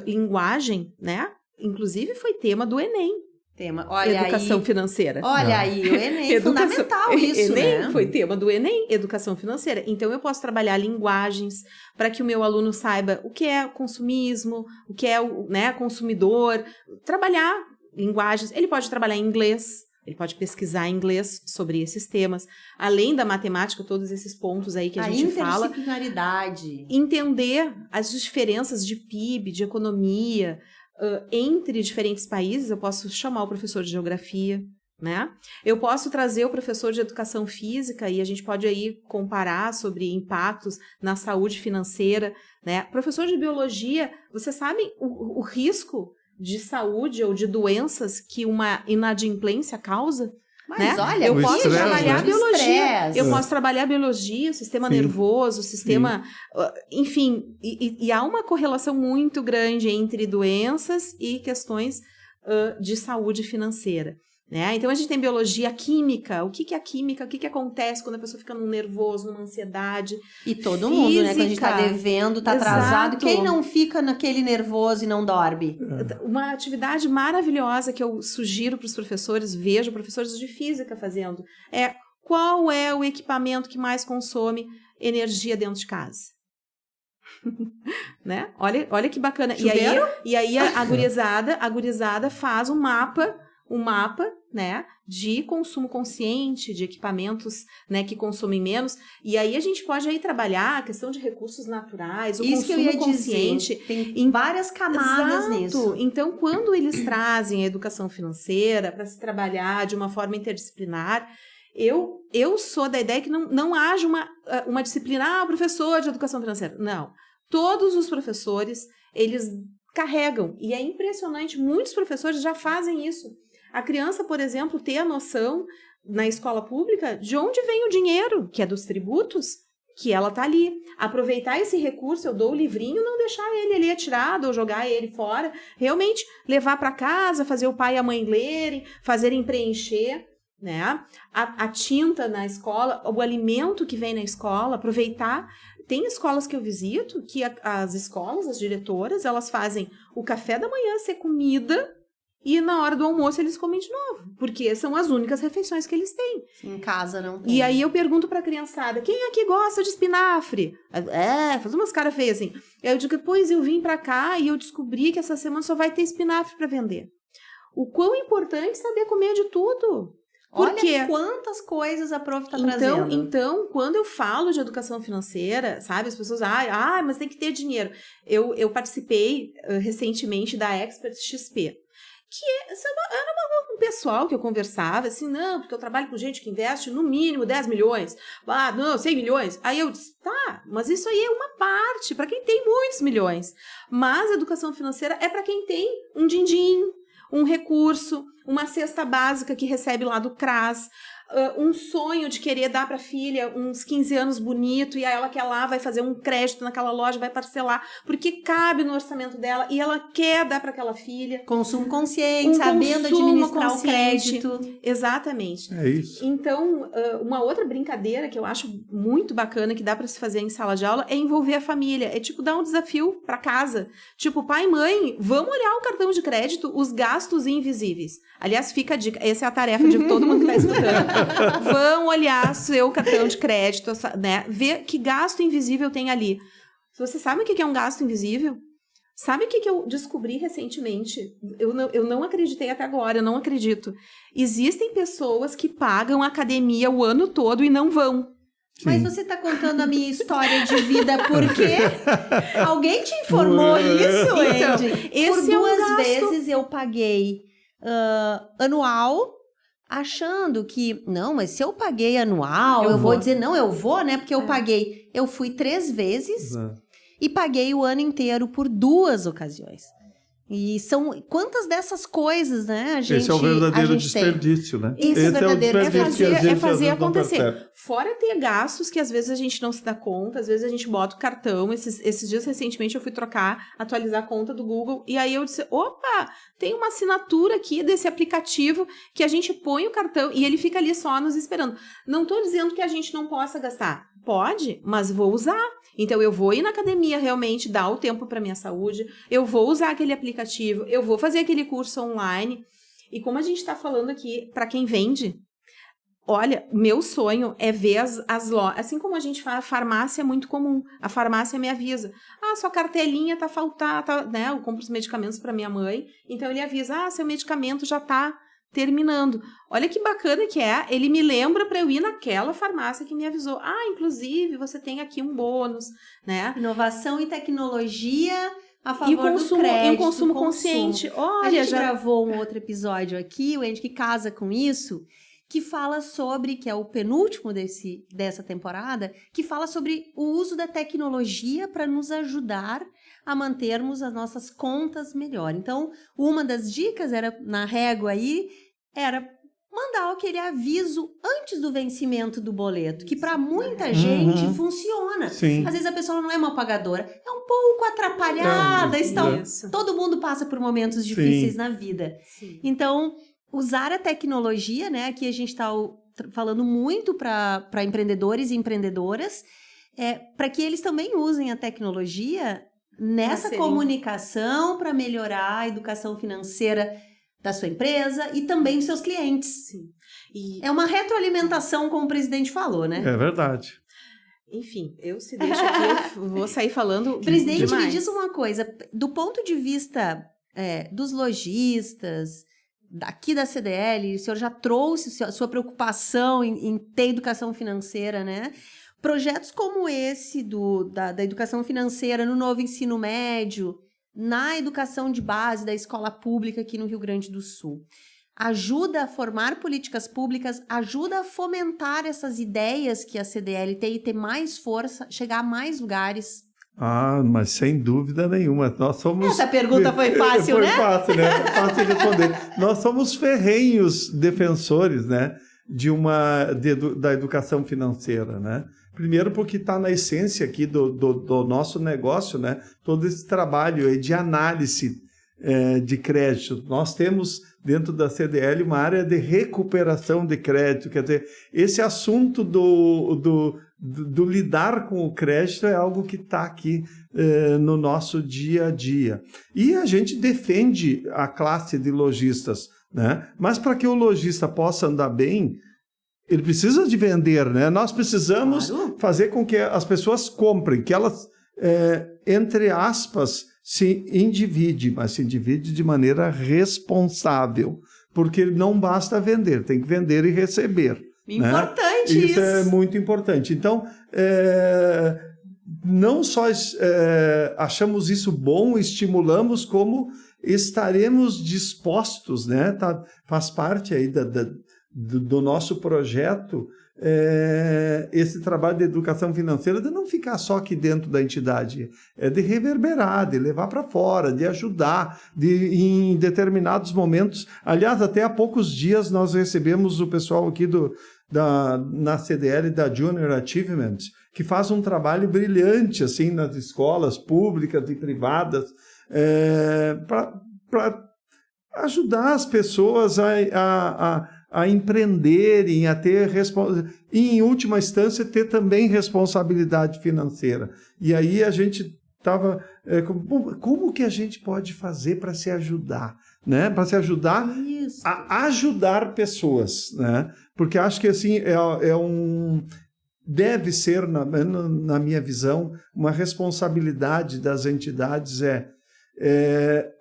linguagem, né? Inclusive foi tema do Enem. Educação financeira. Olha aí, o Enem, fundamental isso, Enem, né? Foi tema do Enem, educação financeira. Então, eu posso trabalhar linguagens para que o meu aluno saiba o que é consumismo, o que é consumidor. Trabalhar linguagens. Ele pode trabalhar em inglês. Ele pode pesquisar em inglês sobre esses temas, além da matemática, todos esses pontos aí que a gente fala. A interdisciplinaridade. Entender as diferenças de PIB, de economia, entre diferentes países. Eu posso chamar o professor de geografia, né? Eu posso trazer o professor de educação física e a gente pode aí comparar sobre impactos na saúde financeira, né? Professor de biologia, vocês sabem o risco de saúde ou de doenças que uma inadimplência causa? Mas né? olha, eu o posso estresse, trabalhar né? biologia, Estresse. eu posso trabalhar biologia, o sistema Sim. nervoso, o sistema, enfim, e há uma correlação muito grande entre doenças e questões de saúde financeira. Né? Então a gente tem biologia, química. O que é a química? O que acontece quando a pessoa fica num nervoso, numa ansiedade? E todo mundo, né? Quando a gente tá Física. devendo, tá atrasado. Exato. Quem não fica naquele nervoso e não dorme? Uma atividade maravilhosa que eu sugiro para os professores, vejo professores de física fazendo, é qual é o equipamento que mais consome energia dentro de casa? Né? Olha que bacana. Chuveiro? E aí a gurizada faz um mapa, né, de consumo consciente, de equipamentos, né, que consomem menos. E aí a gente pode aí trabalhar a questão de recursos naturais, o Isso que eu consumo ia consciente. dizer. Tem várias camadas nisso. Então, quando eles trazem a educação financeira para se trabalhar de uma forma interdisciplinar, eu sou da ideia que não haja uma disciplina, professor de educação financeira. Não. Todos os professores, eles carregam. E é impressionante, muitos professores já fazem isso. A criança, por exemplo, ter a noção na escola pública de onde vem o dinheiro, que é dos tributos, que ela tá ali. Aproveitar esse recurso, eu dou o livrinho, não deixar ele ali atirado ou jogar ele fora. Realmente, levar para casa, fazer o pai e a mãe lerem, fazerem preencher, né? A tinta na escola, o alimento que vem na escola, aproveitar. Tem escolas que eu visito que as escolas, as diretoras, elas fazem o café da manhã ser comida e na hora do almoço eles comem de novo, porque são as únicas refeições que eles têm. Em casa não tem. E aí eu pergunto pra criançada, quem aqui gosta de espinafre? Faz umas caras feias assim. Aí eu digo, pois eu vim pra cá e eu descobri que essa semana só vai ter espinafre pra vender. O quão importante saber comer de tudo. Por Olha quê? quantas coisas a prof tá trazendo. Então, quando eu falo de educação financeira, sabe, as pessoas, mas tem que ter dinheiro. Eu participei recentemente da Expert XP, que era um pessoal que eu conversava, assim, não, porque eu trabalho com gente que investe no mínimo 10 milhões, 100 milhões. Aí eu disse, tá, mas isso aí é uma parte, para quem tem muitos milhões. Mas a educação financeira é para quem tem um din-din, um recurso, uma cesta básica que recebe lá do CRAS, um sonho de querer dar para a filha uns 15 anos bonito, e aí ela quer lá, vai fazer um crédito naquela loja, vai parcelar, porque cabe no orçamento dela, e ela quer dar para aquela filha. Consumo consciente, sabendo administrar o crédito. Exatamente. É isso. Então, uma outra brincadeira que eu acho muito bacana, que dá para se fazer em sala de aula, é envolver a família. É tipo dar um desafio para casa. Tipo, pai e mãe, vamos olhar o cartão de crédito, os gastos invisíveis. Aliás, fica a dica, essa é a tarefa de todo mundo que está escutando. Vão olhar seu cartão de crédito, né? Ver que gasto invisível tem ali. Você sabe o que é um gasto invisível? Sabe o que eu descobri recentemente? Eu não acreditei até agora, eu não acredito. Existem pessoas que pagam academia o ano todo e não vão. Mas você tá contando a minha história de vida por quê? Alguém te informou isso, Andy? Esse Por é um duas gasto. vezes eu paguei anual, achando que, não, mas se eu paguei anual, eu vou dizer, não, eu vou, né? Porque eu paguei. Eu fui 3 vezes e paguei o ano inteiro por 2 ocasiões. E são quantas dessas coisas, né? Esse é o verdadeiro tem. desperdício, né? Esse é o verdadeiro desperdício que às vezes fazer não acontecer. percebe. Fora ter gastos que às vezes a gente não se dá conta, às vezes a gente bota o cartão. Esses dias recentemente eu fui atualizar a conta do Google, e aí eu disse, opa, tem uma assinatura aqui desse aplicativo que a gente põe o cartão e ele fica ali só nos esperando. Não tô dizendo que a gente não possa gastar. Pode, mas vou usar. Então, eu vou ir na academia realmente, dar o tempo para minha saúde, eu vou usar aquele aplicativo, eu vou fazer aquele curso online. E como a gente está falando aqui, para quem vende, olha, meu sonho é ver as lojas. Assim como a gente fala, a farmácia é muito comum. A farmácia me avisa. Sua cartelinha tá faltando, né? Eu compro os medicamentos para minha mãe. Então, ele avisa, seu medicamento já tá terminando. Olha que bacana que é. Ele me lembra para eu ir naquela farmácia que me avisou. inclusive, você tem aqui um bônus, né? Inovação e tecnologia a favor E do crédito. E o consumo consciente. Olha, a gente gravou um outro episódio aqui, o Andy, que casa com isso, que fala sobre, que é o penúltimo dessa temporada, que fala sobre o uso da tecnologia para nos ajudar a mantermos as nossas contas melhor. Então, uma das dicas era, na régua aí, era mandar aquele aviso antes do vencimento do boleto, que para muita gente funciona. Sim. Às vezes a pessoa não é uma pagadora, é um pouco atrapalhada, todo mundo passa por momentos difíceis na vida. Sim. Então, usar a tecnologia, né? Aqui a gente está falando muito para empreendedores e empreendedoras, para que eles também usem a tecnologia nessa comunicação para melhorar a educação financeira da sua empresa e também dos seus clientes. Sim. E, é uma retroalimentação, como o presidente falou, né? É verdade. enfim, eu se deixo aqui, eu vou sair falando Presidente, demais. me diz uma coisa, do ponto de vista dos lojistas, daqui da CDL, o senhor já trouxe a sua preocupação em ter educação financeira, né? Projetos como esse da educação financeira no novo ensino médio, na educação de base da escola pública aqui no Rio Grande do Sul, ajuda a formar políticas públicas, ajuda a fomentar essas ideias que a CDL tem e ter mais força, chegar a mais lugares. Ah, mas sem dúvida nenhuma. Nós somos... Essa pergunta foi fácil, né? Foi fácil, né? Foi fácil de responder. Nós somos ferrenhos defensores, né? Da educação financeira, né? Primeiro porque está na essência aqui do nosso negócio, né? Todo esse trabalho aí de análise de crédito. Nós temos dentro da CDL uma área de recuperação de crédito, quer dizer, esse assunto do lidar com o crédito é algo que está aqui no nosso dia a dia. E a gente defende a classe de lojistas, né? Mas para que o lojista possa andar bem, ele precisa de vender, né? Nós precisamos fazer com que as pessoas comprem, que elas, entre aspas, se endivide, mas se endivide de maneira responsável, porque não basta vender, tem que vender e receber. Importante né? Isso é muito importante. Então, não só achamos isso bom, estimulamos, como estaremos dispostos, né? Faz parte aí do nosso projeto, esse trabalho de educação financeira, de não ficar só aqui dentro da entidade, de reverberar, de levar para fora, de ajudar, em determinados momentos. Aliás, até há poucos dias nós recebemos o pessoal aqui na CDL da Junior Achievement, que faz um trabalho brilhante assim, nas escolas públicas e privadas, para ajudar as pessoas a empreenderem, a ter, e em última instância, ter também responsabilidade financeira. E aí a gente estava... como que a gente pode fazer para se ajudar? Né? Para se ajudar a ajudar pessoas. Né? Porque acho que assim, deve ser, na minha visão, uma responsabilidade das entidades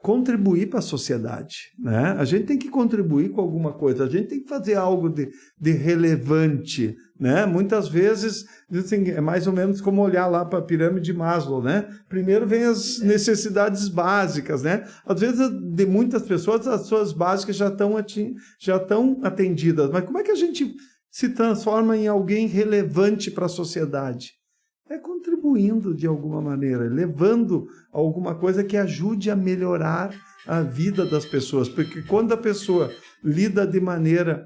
contribuir para a sociedade, né? A gente tem que contribuir com alguma coisa, a gente tem que fazer algo de relevante, né? Muitas vezes, assim, é mais ou menos como olhar lá para a pirâmide de Maslow, né? Primeiro vem as necessidades básicas, né? Às vezes, de muitas pessoas, as suas básicas já estão atendidas, mas como é que a gente se transforma em alguém relevante para a sociedade? Contribuindo de alguma maneira, levando alguma coisa que ajude a melhorar a vida das pessoas. Porque quando a pessoa lida de maneira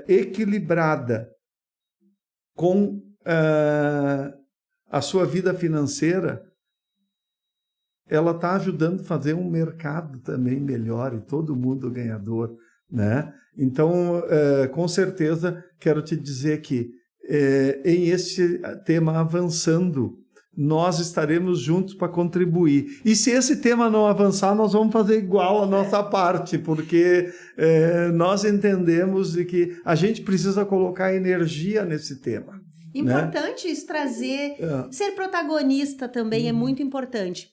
equilibrada com a sua vida financeira, ela está ajudando a fazer um mercado também melhor e todo mundo ganhador, né? Então, com certeza, quero te dizer que em esse tema avançando, nós estaremos juntos para contribuir. E se esse tema não avançar, nós vamos fazer igual a nossa parte, porque nós entendemos de que a gente precisa colocar energia nesse tema. Importante isso, trazer, ser protagonista também é muito importante.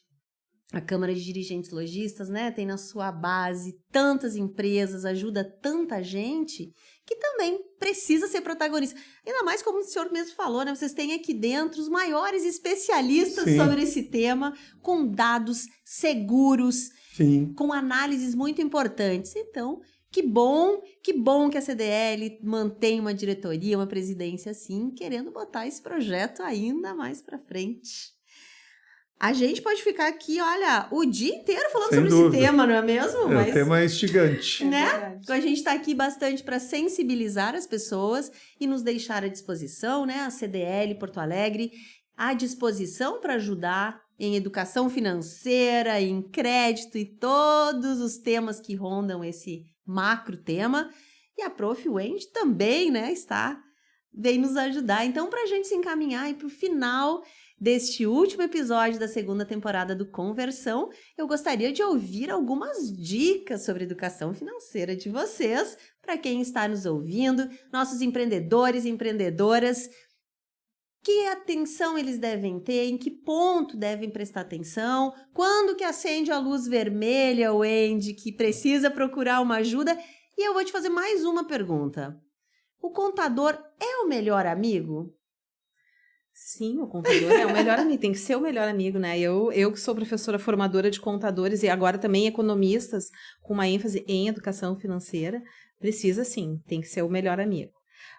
A Câmara de Dirigentes Lojistas, né, tem na sua base tantas empresas, ajuda tanta gente que também precisa ser protagonista. Ainda mais como o senhor mesmo falou, né? Vocês têm aqui dentro os maiores especialistas sobre esse tema, com dados seguros, com análises muito importantes. Então, que bom que a CDL mantém uma diretoria, uma presidência assim, querendo botar esse projeto ainda mais para frente. A gente pode ficar aqui, olha, o dia inteiro falando Sem sobre dúvida. esse tema, não é mesmo? O tema é instigante. Né? verdade. Então a gente está aqui bastante para sensibilizar as pessoas e nos deixar à disposição, né? A CDL Porto Alegre à disposição para ajudar em educação financeira, em crédito e todos os temas que rondam esse macro tema. E a Prof. Wendy também, né, vem nos ajudar. Então, para a gente se encaminhar para o final deste último episódio da segunda temporada do Conversão, eu gostaria de ouvir algumas dicas sobre educação financeira de vocês, para quem está nos ouvindo, nossos empreendedores e empreendedoras. Que atenção eles devem ter, em que ponto devem prestar atenção, quando que acende a luz vermelha, Wendy, que precisa procurar uma ajuda. E eu vou te fazer mais uma pergunta. O contador é o melhor amigo? Sim, o contador é o melhor amigo, tem que ser o melhor amigo, né? Eu que sou professora formadora de contadores e agora também economistas, com uma ênfase em educação financeira, precisa sim, tem que ser o melhor amigo.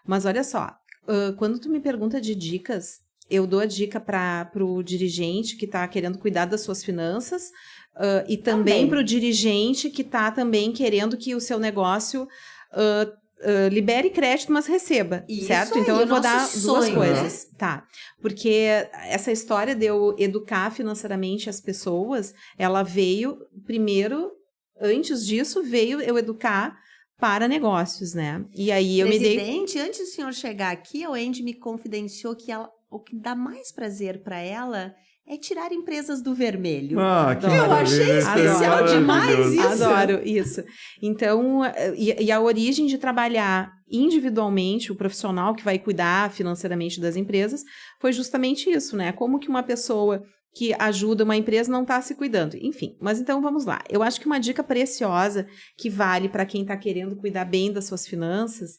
Mas olha só, quando tu me pergunta de dicas, eu dou a dica para o dirigente que está querendo cuidar das suas finanças e também para o dirigente que está também querendo que o seu negócio libere crédito, mas receba, Isso certo? aí, então eu vou nosso dar duas sonho, coisas, tá? Porque essa história de eu educar financeiramente as pessoas, ela veio primeiro, antes disso, veio eu educar para negócios, né? E aí eu Presidente, antes do senhor chegar aqui, a Wendy me confidenciou que o que dá mais prazer para ela é tirar empresas do vermelho. Que Eu maravilha, achei isso é especial demais maravilhoso. isso. Adoro isso. Então, e a origem de trabalhar individualmente o profissional que vai cuidar financeiramente das empresas foi justamente isso, né? Como que uma pessoa que ajuda uma empresa não está se cuidando. Enfim, mas então vamos lá. Eu acho que uma dica preciosa que vale para quem está querendo cuidar bem das suas finanças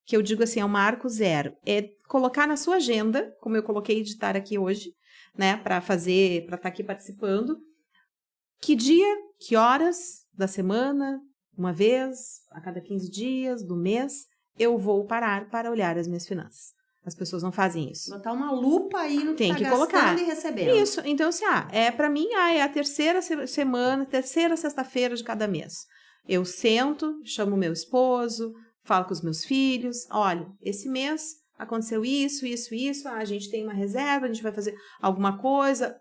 que eu digo assim, é o marco zero. É colocar na sua agenda, como eu coloquei de estar aqui hoje, né, para estar aqui participando, que dia, que horas da semana, uma vez, a cada 15 dias, do mês, eu vou parar para olhar as minhas finanças. As pessoas não fazem isso. Botar uma lupa aí no que Tem tá que gastando colocar. e recebendo. Isso, então assim, para mim, é a terceira semana, terceira sexta-feira de cada mês. Eu sento, chamo meu esposo, falo com os meus filhos, olha, esse mês aconteceu isso, a gente tem uma reserva, a gente vai fazer alguma coisa.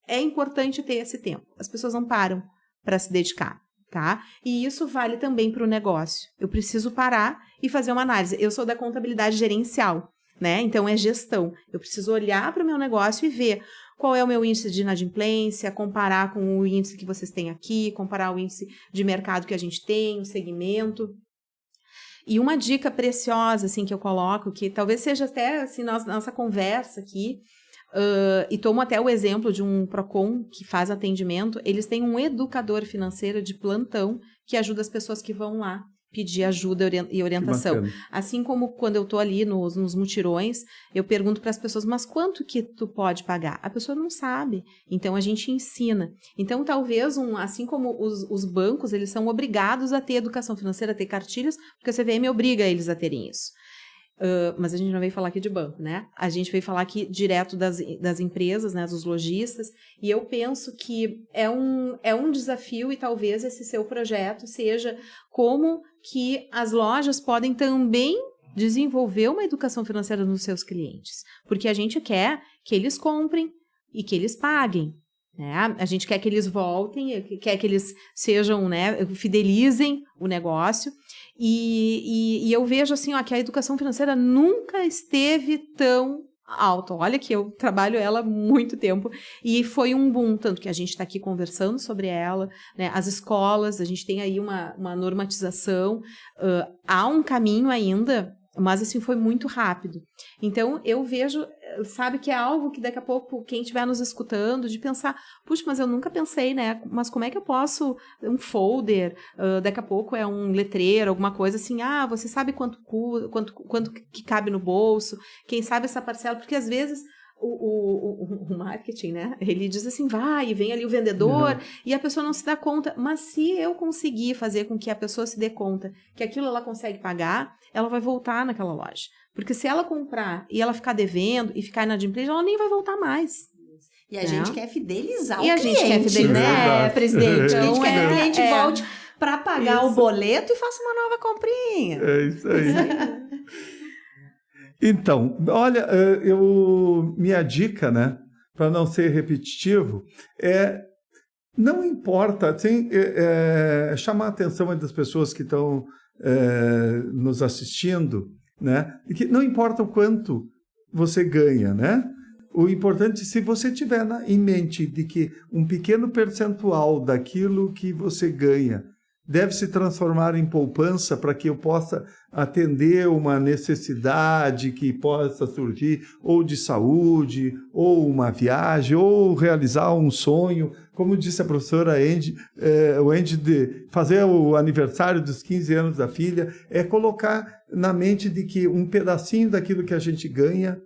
É importante ter esse tempo. As pessoas não param para se dedicar, tá? E isso vale também para o negócio. Eu preciso parar e fazer uma análise. Eu sou da contabilidade gerencial, né? Então é gestão. Eu preciso olhar para o meu negócio e ver qual é o meu índice de inadimplência, comparar com o índice que vocês têm aqui, comparar o índice de mercado que a gente tem, o segmento. E uma dica preciosa, assim, que eu coloco, que talvez seja até, assim, nossa conversa aqui, e tomo até o exemplo de um PROCON que faz atendimento, eles têm um educador financeiro de plantão que ajuda as pessoas que vão lá pedir ajuda e orientação. Assim como quando eu estou ali nos mutirões, eu pergunto para as pessoas, mas quanto que tu pode pagar? A pessoa não sabe, então a gente ensina. Então talvez, assim como os bancos, eles são obrigados a ter educação financeira, a ter cartilhas, porque a CVM obriga eles a terem isso. Mas a gente não veio falar aqui de banco, né? A gente veio falar aqui direto das empresas, né? Dos lojistas, e eu penso que é um desafio e talvez esse seu projeto seja como que as lojas podem também desenvolver uma educação financeira nos seus clientes, porque a gente quer que eles comprem e que eles paguem, né? A gente quer que eles voltem, quer que eles sejam, né? Fidelizem o negócio. E eu vejo assim, que a educação financeira nunca esteve tão alta. Olha que eu trabalho ela há muito tempo e foi um boom, tanto que a gente está aqui conversando sobre ela, né? As escolas, a gente tem aí uma normatização, há um caminho ainda, mas assim, foi muito rápido. Então, eu vejo, sabe, que é algo que daqui a pouco, quem estiver nos escutando, de pensar, puxa, mas eu nunca pensei, né, mas como é que eu posso, um folder, daqui a pouco é um letreiro, alguma coisa assim, você sabe quanto que cabe no bolso, quem sabe essa parcela, porque às vezes o marketing, né, ele diz assim, vai, e vem ali o vendedor, e a pessoa não se dá conta, mas se eu conseguir fazer com que a pessoa se dê conta que aquilo ela consegue pagar, ela vai voltar naquela loja, porque se ela comprar e ela ficar devendo e ficar inadimplente, ela nem vai voltar mais. E a gente quer fidelizar E o a cliente, gente quer fidelizar. né, presidente? A gente Então, quer que o cliente é. volte para pagar o boleto e faça uma nova comprinha. É isso aí. Então, olha, minha dica, né, para não ser repetitivo, não importa, chamar a atenção das pessoas que estão nos assistindo, né, e que não importa o quanto você ganha, né? O importante, se você tiver em mente de que um pequeno percentual daquilo que você ganha deve se transformar em poupança para que eu possa atender uma necessidade que possa surgir, ou de saúde, ou uma viagem, ou realizar um sonho. Como disse a professora Andy, o Andy de fazer o aniversário dos 15 anos da filha, é colocar na mente de que um pedacinho daquilo que a gente ganha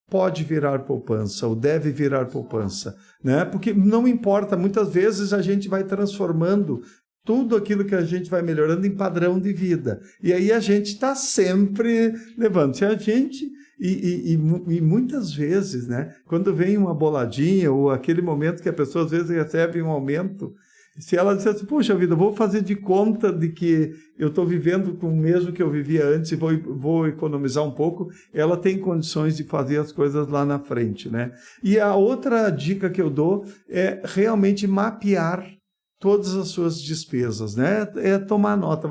pode virar poupança, ou deve virar poupança, né? Porque não importa, muitas vezes a gente vai transformando tudo aquilo que a gente vai melhorando em padrão de vida. E aí a gente está sempre levando. Se a gente... E muitas vezes, né, quando vem uma boladinha, ou aquele momento que a pessoa às vezes recebe um aumento, se ela disser assim, puxa vida, vou fazer de conta de que eu estou vivendo com o mesmo que eu vivia antes e vou economizar um pouco, ela tem condições de fazer as coisas lá na frente, né? E a outra dica que eu dou é realmente mapear todas as suas despesas, né? É tomar nota.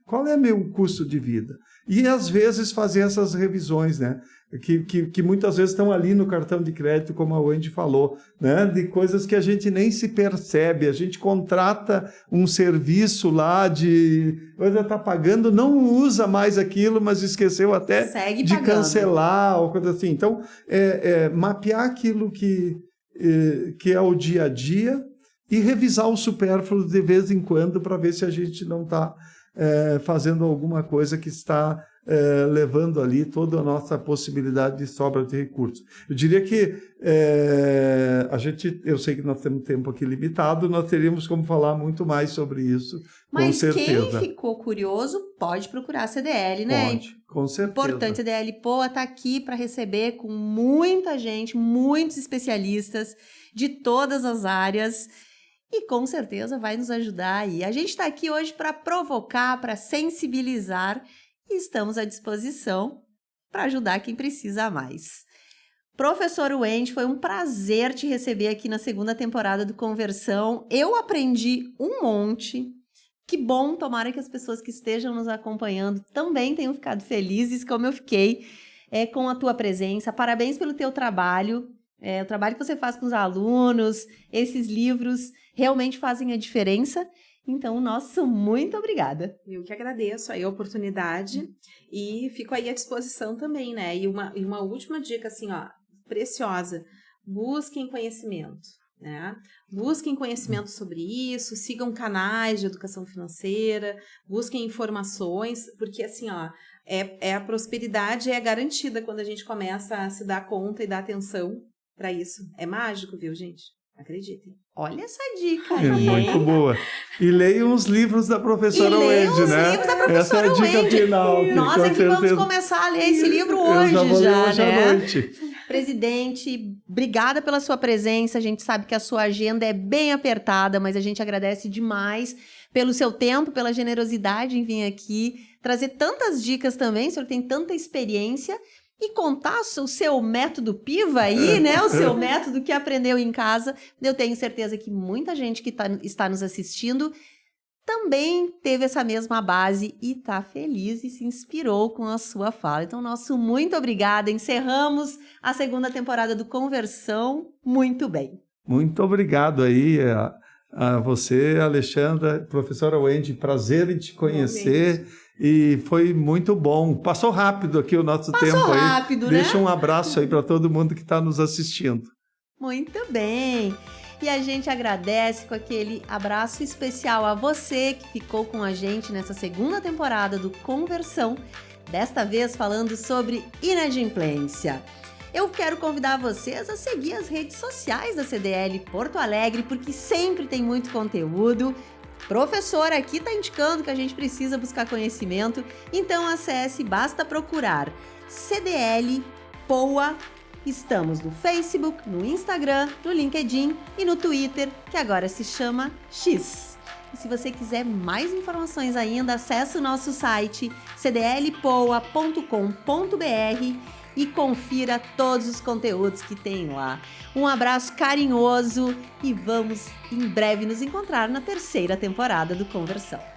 Qual é meu custo de vida? E, às vezes, fazer essas revisões, né? Que muitas vezes estão ali no cartão de crédito, como a Wendy falou, né? De coisas que a gente nem se percebe. A gente contrata um serviço lá coisa está pagando, não usa mais aquilo, mas esqueceu até de cancelar ou coisa assim. Então, mapear aquilo que é o dia a dia e revisar o supérfluo de vez em quando para ver se a gente não está fazendo alguma coisa que está levando ali toda a nossa possibilidade de sobra de recursos. Eu diria que eu sei que nós temos tempo aqui limitado, nós teríamos como falar muito mais sobre isso, com certeza. Mas quem ficou curioso pode procurar a CDL, né? Pode, com certeza. Importante, a CDL Poa está aqui para receber com muita gente, muitos especialistas de todas as áreas. E com certeza vai nos ajudar aí. A gente está aqui hoje para provocar, para sensibilizar e estamos à disposição para ajudar quem precisa mais. Professor Wendy, foi um prazer te receber aqui na segunda temporada do Conversão. Eu aprendi um monte. Que bom, tomara que as pessoas que estejam nos acompanhando também tenham ficado felizes, como eu fiquei com a tua presença. Parabéns pelo teu trabalho. O trabalho que você faz com os alunos, esses livros realmente fazem a diferença. Então, nosso muito obrigada. Eu que agradeço aí a oportunidade e fico aí à disposição também, né? E uma última dica, assim, ó, preciosa. Busquem conhecimento, né? Busquem conhecimento sobre isso, sigam canais de educação financeira, busquem informações, porque, assim, ó, a prosperidade é garantida quando a gente começa a se dar conta e dar atenção para isso. É mágico, viu, gente? Acreditem. Olha essa dica aí. É muito boa. E leiam os livros da professora Wendy, né? Livros da professora Essa é a dica Wendy. final. Nós é que vamos começar a ler esse livro hoje, hoje né? à noite. Presidente, obrigada pela sua presença. A gente sabe que a sua agenda é bem apertada, mas a gente agradece demais pelo seu tempo, pela generosidade em vir aqui, trazer tantas dicas também. O senhor tem tanta experiência. E contar o seu método PIVA aí, né? O seu método que aprendeu em casa. Eu tenho certeza que muita gente que está nos assistindo também teve essa mesma base e está feliz e se inspirou com a sua fala. Então, nosso muito obrigada. Encerramos a segunda temporada do Conversão muito bem. Muito obrigado aí a você, Alexandra, professora Wendy. Prazer em te conhecer. E foi muito bom. Passou rápido aqui o nosso tempo aí. Passou rápido, né? Deixa um abraço aí para todo mundo que está nos assistindo. Muito bem. E a gente agradece com aquele abraço especial a você que ficou com a gente nessa segunda temporada do Conversão. Desta vez falando sobre inadimplência. Eu quero convidar vocês a seguir as redes sociais da CDL Porto Alegre, porque sempre tem muito conteúdo. Professor aqui está indicando que a gente precisa buscar conhecimento, então acesse, basta procurar CDL Poa Estamos no Facebook, no Instagram, no LinkedIn e no Twitter, que agora se chama X. E se você quiser mais informações ainda, acesse o nosso site cdlpoa.com.br e confira todos os conteúdos que tem lá. Um abraço carinhoso e vamos em breve nos encontrar na 3ª temporada do Conversão.